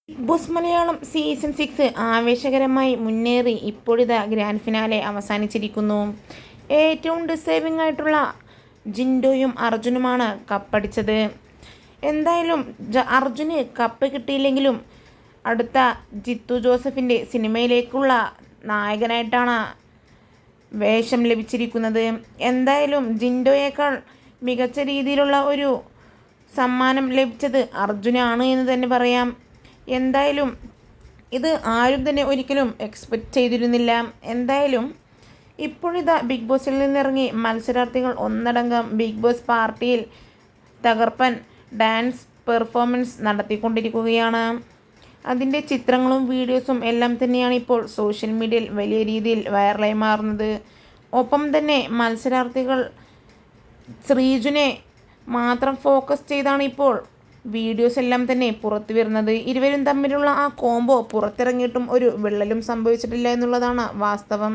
Big boss Malayalam season 6 ആവേശകരമായി മുന്നേറി ഇപ്പോഴിതാ grand finale അവസാനിച്ചിരിക്കുന്നു. ഏറ്റവും ഡിസേർവിംഗ് ആയിട്ടുള്ള ജിൻഡോയും അർജുനുമാണ് കപ്പടിച്ചത്. എന്തായാലും അർജുന് കപ്പ് കിട്ടിയില്ലെങ്കിലും അടുത്ത ജിത്തു ജോസഫിൻ്റെ സിനിമയിലേക്കുള്ള നായകനായിട്ടാണ് വേഷം ലഭിച്ചിരിക്കുന്നത്. എന്തായാലും ജിൻഡോയേക്കാൾ മികച്ച രീതിയിലുള്ള ഒരു സമ്മാനം ലഭിച്ചത് അർജുനാണ് എന്ന് തന്നെ പറയാം. എന്തായാലും ഇത് ആരും തന്നെ ഒരിക്കലും എക്സ്പെക്റ്റ് ചെയ്തിരുന്നില്ല. എന്തായാലും ഇപ്പോഴിതാ ബിഗ് ബോസിൽ നിന്നിറങ്ങി മത്സരാർത്ഥികൾ ഒന്നടങ്കം ബിഗ് ബോസ് പാർട്ടിയിൽ തകർപ്പൻ ഡാൻസ് പെർഫോമൻസ് നടത്തിക്കൊണ്ടിരിക്കുകയാണ്. അതിൻ്റെ ചിത്രങ്ങളും വീഡിയോസും എല്ലാം തന്നെയാണ് ഇപ്പോൾ സോഷ്യൽ മീഡിയയിൽ വലിയ രീതിയിൽ വൈറലായി മാറുന്നത്. ഒപ്പം തന്നെ മത്സരാർത്ഥികൾ ശ്രീജുനെ മാത്രം ഫോക്കസ് ചെയ്താണ് ഇപ്പോൾ വീഡിയോസ് എല്ലാം തന്നെ പുറത്തു വരുന്നത്. ഇരുവരും തമ്മിലുള്ള ആ കോംബോ പുറത്തിറങ്ങിയിട്ടും ഒരു വിള്ളലും സംഭവിച്ചിട്ടില്ല എന്നുള്ളതാണ് വാസ്തവം.